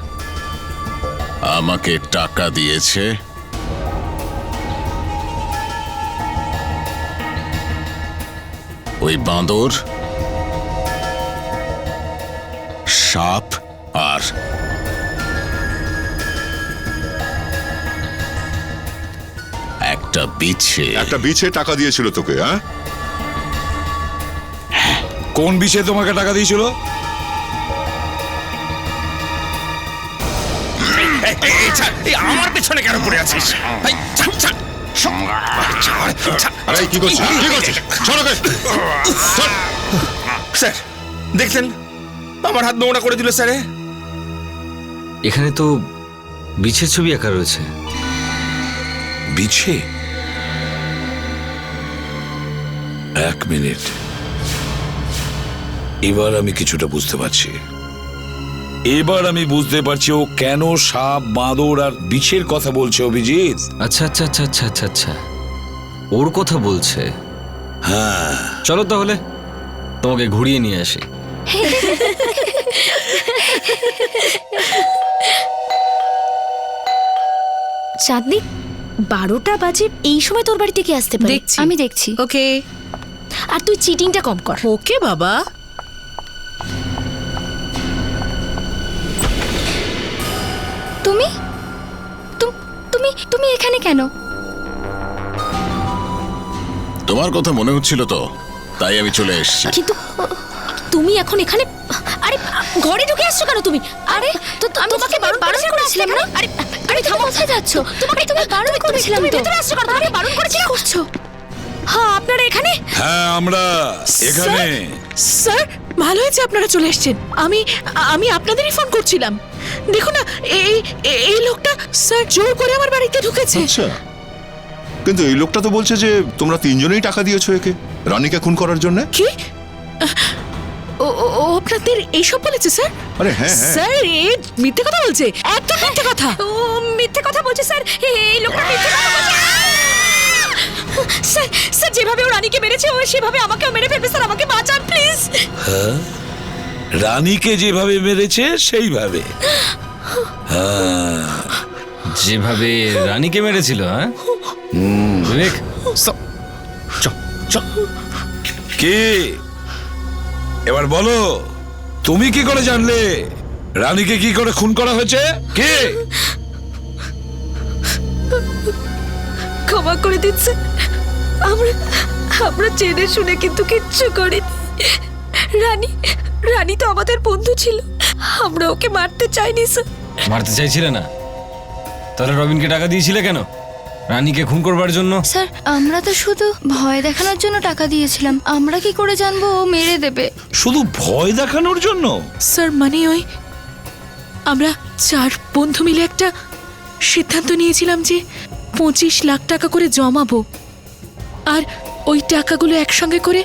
S13: আমাকে টাকা দিয়েছে ওই বাঁদর, সাপ আর একটা বিছে।
S1: একটা বিছে টাকা দিয়েছিল তোকে? হ্যাঁ,
S4: কোন বিষয়ে তোমাকে টাকা দিয়েছিল?
S8: আমার পেছনে কেন পড়ে আছিস?
S1: আরে কি করছিস? কি করছিস? ছাড় ওকে। ছাড়।
S8: স্যার দেখলেন আমার হাত নোংরা করে দিল স্যার।
S5: এখানে তো বিছের ছবি আঁকা রয়েছে।
S4: বিছে? 1 মিনিট, এবার আমি কিছুটা বুঝতে পারছি। এবার আমি বুঝতে পারছি ও কেন সাপ, বাঁদর আর বিছের কথা বলছে। অভিজিৎ,
S5: আচ্ছা আচ্ছা আচ্ছা আচ্ছা আচ্ছা আচ্ছা, ওর কথা বলছে।
S4: হ্যাঁ
S5: চলো তাহলে তোমাকে ঘুরিয়ে নিয়ে আসি।
S7: চাঁদনি, 12টা বাজে, এই সময় তোর বাড়িতে কে আসতে পারে?
S3: দেখছি।
S2: আমি দেখছি।
S3: ওকে
S7: আর তুই চিটিংটা কম কর।
S3: ওকে বাবা।
S2: তুমি তুমি তুমি এখানে কেন?
S13: তোমার কথা মনে হচ্ছিল তো, তাই আমি চলে এসেছি।
S7: কিন্তু তুমি এখন এখানে, আরে ঘরে ঢুকে আসছো কেন তুমি? আরে তো তোমাকে বারণ করেছিলাম না? আরে আরে থামো, কোথায় যাচ্ছ? তোমাকে বারণ করেছিলাম তো। ভেতরে আসছো কেন? তোমাকে বারণ করেছিলাম। করছো? হ্যাঁ, আপনারা এখানে?
S4: হ্যাঁ, আমরা এখানে।
S3: স্যার ভালো হয়েছে আপনারা চলে এসেছেন। আমি আপনাদেরই ফোন করছিলাম। দেখো না, এই লোকটা স্যার জোর করে আমার বাড়িতে ঢুকেছে।
S1: আচ্ছা, কিন্তু এই লোকটা তো বলছে যে তোমরা 3 জনেই টাকা দিয়েছো একে রানীকে খুন করার জন্য।
S3: কি? ও আপনাদের এইসব বলেছে স্যার?
S1: আরে হ্যাঁ হ্যাঁ,
S3: স্যার এ মিথ্যে কথা বলছে, একদম মিথ্যে কথা।
S7: ও মিথ্যে কথা বলছে স্যার। এই লোকটা মিথ্যে কথা বলছে। স্যার স্যার যেভাবে ও রানীকে মেরেছে ও সেভাবে আমাকেও মেরে ফেলবে স্যার। আমাকে বাঁচান প্লিজ।
S4: হ্যাঁ, রানীকে যেভাবে মেরেছে সেইভাবে?
S5: যেভাবে রানীকে মেরেছিল? হ্যাঁ, বিবেক,
S6: স্যার চ চ
S4: কে এবার বলো, তুমি কি করে জানলে রানীকে কি করে খুন করা হয়েছে? কে?
S7: ক্ষমা করে দিচ্ছে, আমরা আমরা জেনে শুনে কিন্তু কিচ্ছু করিনি। রানী রানী তো আমাদের বন্ধু ছিল, আমরা ওকে মারতে চাইনি স্যার।
S5: মারতে চাইছিলে না? তাহলে রবিনকে টাকা দিয়েছিলে কেন রানীকে খুন করবার জন্য?
S2: স্যার আমরা তো শুধু ভয় দেখানোর জন্য টাকা দিয়েছিলাম, আমরা কি করে জানবো ও মেরে দেবে?
S4: শুধু ভয় দেখানোর জন্য?
S3: স্যার মানে ওই আমরা 4 বন্ধু মিলে একটা সিদ্ধান্ত নিয়েছিলাম যে 25 লাখ টাকা করে জমাবো, আর ওই টাকাগুলো একসঙ্গে করে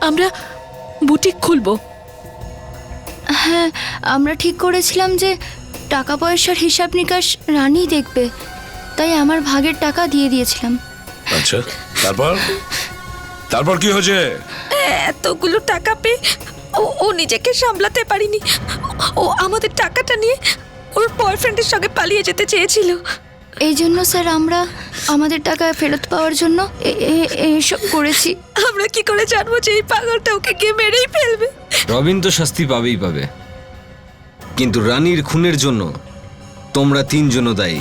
S3: আমরা বুটিক খুলবো।
S2: হ্যাঁ, আমরা ঠিক করেছিলাম যে টাকা পয়সার হিসাব নিকাশ রানী দেখবে, তাই আমার ভাগের টাকা দিয়ে দিয়েছিলাম।
S4: আচ্ছা, তারপর তারপর কি হয়েছে?
S7: এতগুলো টাকা পেয়ে ও নিজেকে সামলাতে পারিনি। ও আমাদের টাকাটা নিয়ে ওর বয়ফ্রেন্ডের সঙ্গে পালিয়ে যেতে চেয়েছিল।
S2: এই জন্য স্যার আমরা আমাদের টাকা ফেরত পাওয়ার জন্য এসব করেছি।
S7: আমরা কি করে জানবো যে এই পাগলটা ওকে গিয়ে মেরেই ফেলবে?
S5: রবিন তো শাস্তি পাবেই পাবে, কিন্তু রানীর খুনের জন্য তোমরা 3 জনও দায়ী।